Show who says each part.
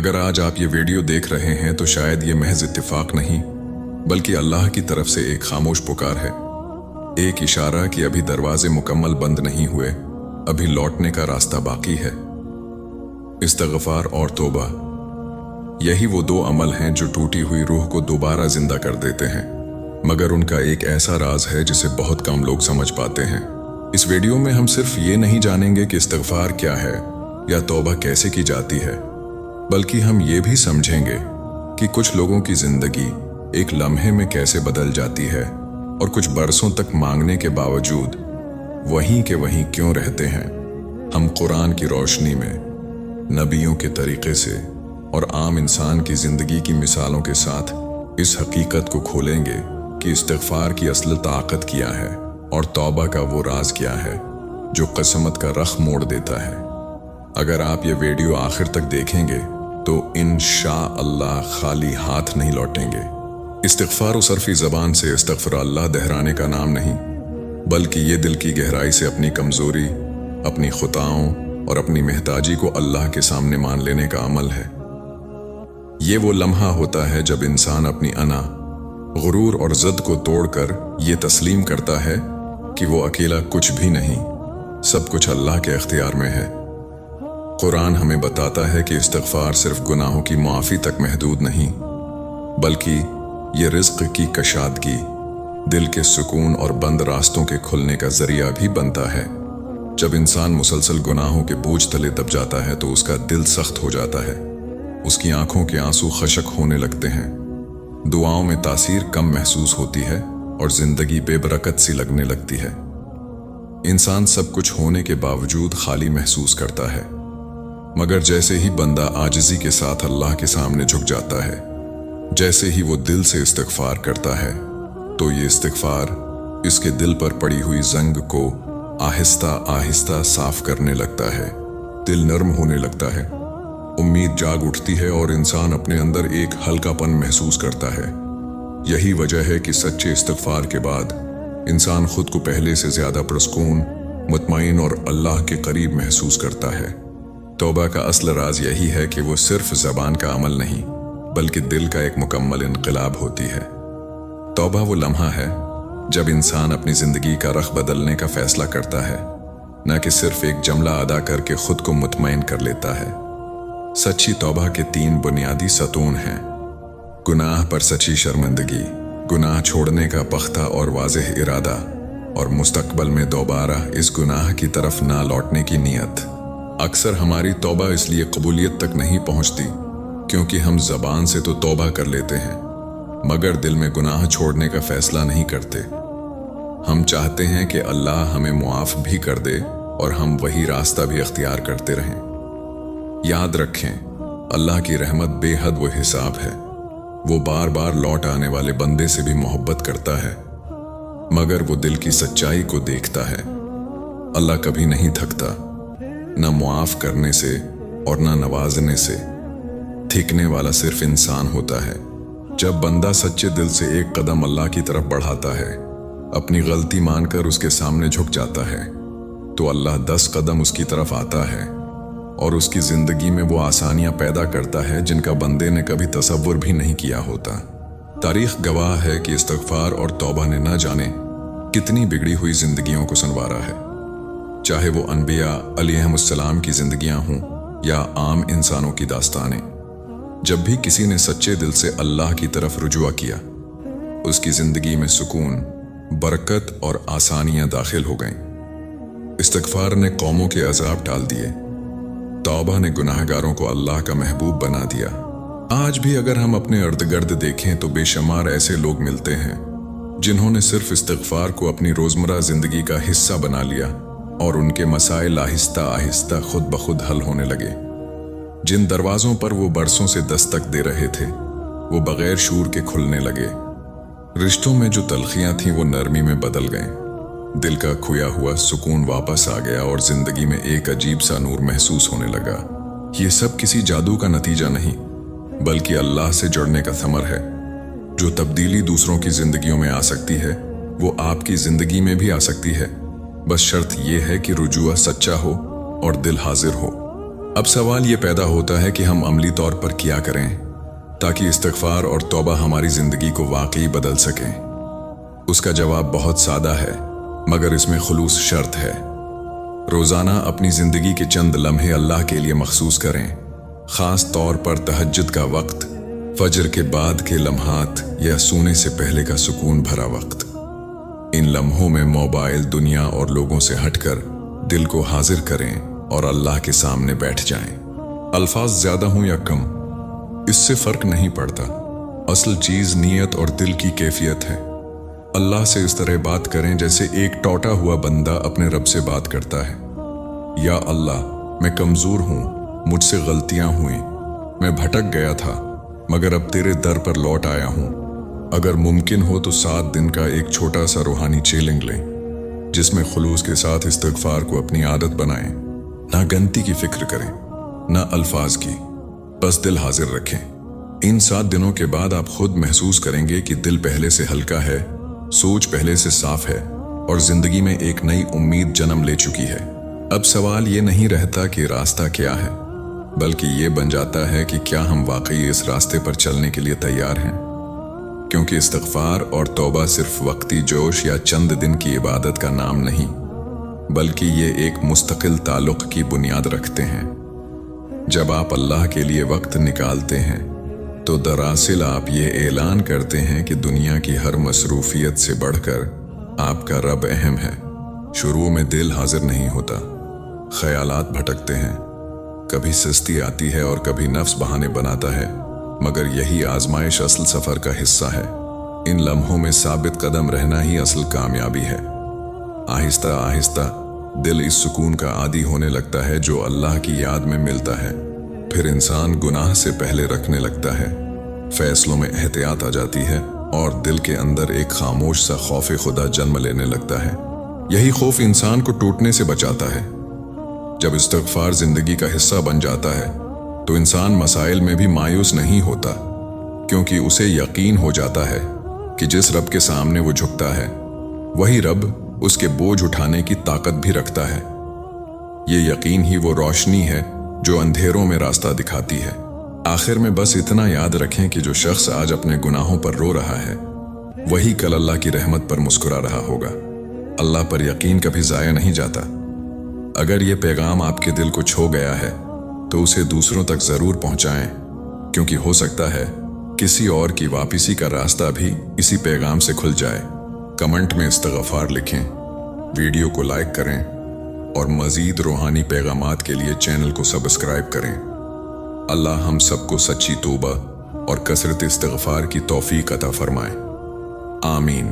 Speaker 1: अगर आज आप ये वीडियो देख रहे हैं तो शायद ये महज इत्तेफाक नहीं बल्कि अल्लाह की तरफ से एक खामोश पुकार है, एक इशारा कि अभी दरवाजे मुकम्मल बंद नहीं हुए, अभी लौटने का रास्ता बाकी है। इस्तिग़फ़ार और तौबा, यही वो दो अमल हैं जो टूटी हुई रूह को दोबारा जिंदा कर देते हैं, मगर उनका एक ऐसा राज है जिसे बहुत कम लोग समझ पाते हैं। इस वीडियो में हम सिर्फ ये नहीं जानेंगे कि इस्तिग़फ़ार क्या है या तौबा कैसे की जाती है, बल्कि हम ये भी समझेंगे कि कुछ लोगों की जिंदगी एक लम्हे में कैसे बदल जाती है और कुछ बरसों तक मांगने के बावजूद वहीं के वहीं क्यों रहते हैं। हम कुरान की रोशनी में, नबियों के तरीके से और आम इंसान की जिंदगी की मिसालों के साथ इस हकीकत को खोलेंगे कि इस्तिग़फ़ार की असल ताकत क्या है और तौबा का वो राज क्या है जो क़िस्मत का रख मोड़ देता है। अगर आप ये वीडियो आखिर तक देखेंगे तो इंशाअल्लाह खाली हाथ नहीं लौटेंगे। इस्तिग़फ़ार उस अरफी ज़बान से इस्तग़फ़िरुल्लाह दोहराने का नाम नहीं, बल्कि ये दिल की गहराई से अपनी कमज़ोरी, अपनी खुताओं और अपनी महताजी को अल्लाह के सामने मान लेने का अमल है। ये वो लम्हा होता है जब इंसान अपनी अना, गुरूर और ज़िद को तोड़कर ये तस्लीम करता है कि वो अकेला कुछ भी नहीं, सब कुछ अल्लाह के इख्तियार में है। कुरान हमें बताता है कि इस्तिग़फ़ार सिर्फ गुनाहों की मुआफ़ी तक महदूद नहीं, बल्कि ये रिज़्क़ की कशादगी, दिल के सुकून और बंद रास्तों के खुलने का ज़रिया भी बनता है। जब इंसान मुसलसल गुनाहों के बोझ तले दब जाता है तो उसका दिल सख्त हो जाता है, उसकी आंखों के आंसू खशक होने लगते हैं, दुआओं में तासीर कम महसूस होती है और ज़िंदगी बेबरकत सी लगने लगती है। इंसान सब कुछ होने के बावजूद खाली महसूस करता है, मगर जैसे ही बंदा आजिज़ी के साथ अल्लाह के सामने झुक जाता है, जैसे ही वो दिल से इस्तिग़फ़ार करता है, तो ये इस्तिग़फ़ार इसके दिल पर पड़ी हुई जंग को आहिस्ता आहिस्ता साफ करने लगता है। दिल नरम होने लगता है, उम्मीद जाग उठती है और इंसान अपने अंदर एक हल्कापन महसूस करता है। यही वजह है कि सच्चे इस्तिग़फ़ार के बाद इंसान खुद को पहले से ज़्यादा पुरसुकून, मुतमईन और अल्लाह के करीब महसूस करता है। तौबा का असल राज यही है कि वो सिर्फ ज़बान का अमल नहीं, बल्कि दिल का एक मुकम्मल इनक़िलाब होती है। तौबा वो लम्हा है जब इंसान अपनी ज़िंदगी का रख बदलने का फ़ैसला करता है, न कि सिर्फ एक जुमला अदा करके खुद को मुतमईन कर लेता है। सच्ची तौबा के 3 बुनियादी सतून हैं: गुनाह पर सच्ची शर्मिंदगी, गुनाह छोड़ने का पख्ता और वाज़ेह इरादा, और मुस्तक़बल में दोबारा इस गुनाह की तरफ ना लौटने की नीयत। अक्सर हमारी तौबा इसलिए कबूलियत तक नहीं पहुंचती क्योंकि हम ज़बान से तो तौबा कर लेते हैं, मगर दिल में गुनाह छोड़ने का फ़ैसला नहीं करते। हम चाहते हैं कि अल्लाह हमें मुआफ़ भी कर दे और हम वही रास्ता भी अख्तियार करते रहें। याद रखें, अल्लाह की रहमत बेहद वो हिसाब है। वो बार बार लौट आने वाले बंदे से भी मोहब्बत करता है, मगर वो दिल की सच्चाई को देखता है। अल्लाह कभी नहीं थकता, न मुआफ़ करने से और न नवाजने से। थकने वाला सिर्फ इंसान होता है। जब बंदा सच्चे दिल से एक कदम अल्लाह की तरफ बढ़ाता है, अपनी गलती मानकर उसके सामने झुक जाता है, तो अल्लाह 10 कदम उसकी तरफ आता है और उसकी ज़िंदगी में वो आसानियाँ पैदा करता है जिनका बंदे ने कभी तसव्वुर भी नहीं किया होता। तारीख़ गवाह है कि इस्तिग़फ़ार और तौबा ने न जाने कितनी बिगड़ी हुई ज़िंदगियों को संवारा है, चाहे वो अनबिया अलैहिमुस्सलाम की ज़िंदगियाँ हों या आम इंसानों की दास्तानें। जब भी किसी ने सच्चे दिल से अल्लाह की तरफ रुजुआ किया, उसकी ज़िंदगी में सुकून, बरकत और आसानियाँ दाखिल हो गईं। इस्तिग़फ़ार ने कौमों के अज़ाब टाल दिए, तौबा ने गुनाहगारों को अल्लाह का महबूब बना दिया। आज भी अगर हम अपने इर्द-गिर्द देखें तो बेशुमार ऐसे लोग मिलते हैं जिन्होंने सिर्फ इस्तिग़फ़ार को अपनी रोज़मर्रा ज़िंदगी का हिस्सा बना लिया और उनके मसाइल आहिस्ता आहिस्ता खुद ब खुद हल होने लगे। जिन दरवाज़ों पर वो बरसों से दस्तक दे रहे थे, वो बग़ैर शूर के खुलने लगे। रिश्तों में जो तलख़ियाँ थीं वो नरमी में बदल गईं। दिल का खोया हुआ सुकून वापस आ गया और ज़िंदगी में एक अजीब सा नूर महसूस होने लगा। ये सब किसी जादू का नतीजा नहीं, बल्कि अल्लाह से जुड़ने का समर है। जो तब्दीली दूसरों की ज़िंदगियों में आ सकती है, वो आपकी ज़िंदगी में भी आ सकती है। बस शर्त यह है कि रुजुआ सच्चा हो और दिल हाजिर हो। अब सवाल ये पैदा होता है कि हम अमली तौर पर क्या करें ताकि इस्तिग़फ़ार और तौबा हमारी ज़िंदगी को वाकई बदल सकें। उसका जवाब बहुत सादा है, मगर इसमें खुलूस शर्त है। रोज़ाना अपनी ज़िंदगी के चंद लम्हे अल्लाह के लिए मखसूस करें, ख़ास तौर पर तहज्जुद का वक्त, फजर के बाद के लम्हात या सोने से पहले का सुकून भरा वक्त। इन लम्हों में मोबाइल, दुनिया और लोगों से हटकर दिल को हाजिर करें और अल्लाह के सामने बैठ जाएं। अल्फाज ज़्यादा हों या कम, इससे फ़र्क नहीं पड़ता। असल चीज़ नीयत और दिल की कैफियत है। अल्लाह से इस तरह बात करें जैसे एक टूटा हुआ बंदा अपने रब से बात करता है। या अल्लाह, मैं कमज़ोर हूँ, मुझसे गलतियाँ हुई, मैं भटक गया था, मगर अब तेरे दर पर लौट आया हूँ। अगर मुमकिन हो तो 7 दिन का एक छोटा सा रूहानी चैलेंज लें, जिसमें खुलूस के साथ इस्तिग़फ़ार को अपनी आदत बनाएं। ना गलती की फिक्र करें, ना अल्फाज की, बस दिल हाजिर रखें। इन 7 दिनों के बाद आप खुद महसूस करेंगे कि दिल पहले से हल्का है, सोच पहले से साफ है और जिंदगी में एक नई उम्मीद जन्म ले चुकी है। अब सवाल ये नहीं रहता कि रास्ता क्या है, बल्कि ये बन जाता है कि क्या हम वाकई इस रास्ते पर चलने के लिए तैयार हैं। क्योंकि इस्तिग़फ़ार और तौबा सिर्फ वक्ती जोश या चंद दिन की इबादत का नाम नहीं, बल्कि ये एक मुस्तकिल ताल्लुक़ की बुनियाद रखते हैं। जब आप अल्लाह के लिए वक्त निकालते हैं तो दरअसल आप ये ऐलान करते हैं कि दुनिया की हर मसरूफियत से बढ़कर आपका रब अहम है। शुरू में दिल हाजिर नहीं होता, ख्यालात भटकते हैं, कभी सुस्ती आती है और कभी नफ्स बहाने बनाता है, मगर यही आजमाइश असल सफ़र का हिस्सा है। इन लम्हों में साबित कदम रहना ही असल कामयाबी है। आहिस्ता आहिस्ता दिल इस सुकून का आदी होने लगता है जो अल्लाह की याद में मिलता है। फिर इंसान गुनाह से पहले रखने लगता है, फैसलों में एहतियात आ जाती है और दिल के अंदर एक खामोश सा खौफ खुदा जन्म लेने लगता है। यही खौफ इंसान को टूटने से बचाता है। जब इस्तिग़फ़ार जिंदगी का हिस्सा बन जाता है तो इंसान मसाइल में भी मायूस नहीं होता, क्योंकि उसे यकीन हो जाता है कि जिस रब के सामने वो झुकता है वही रब उसके बोझ उठाने की ताकत भी रखता है। ये यकीन ही वो रोशनी है जो अंधेरों में रास्ता दिखाती है। आखिर में बस इतना याद रखें कि जो शख्स आज अपने गुनाहों पर रो रहा है वही कल अल्लाह की रहमत पर मुस्कुरा रहा होगा। अल्लाह पर यकीन कभी ज़ाया नहीं जाता। अगर ये पैगाम आपके दिल को छू गया है तो उसे दूसरों तक ज़रूर पहुंचाएं, क्योंकि हो सकता है किसी और की वापसी का रास्ता भी इसी पैगाम से खुल जाए। कमेंट में इस्तिग़फ़ार लिखें, वीडियो को लाइक करें और मज़ीद रूहानी पैगामात के लिए चैनल को सब्सक्राइब करें। अल्लाह हम सबको सच्ची तौबा और कसरत इस्तिग़फ़ार की तौफ़ीक़ अता फ़रमाए। आमीन।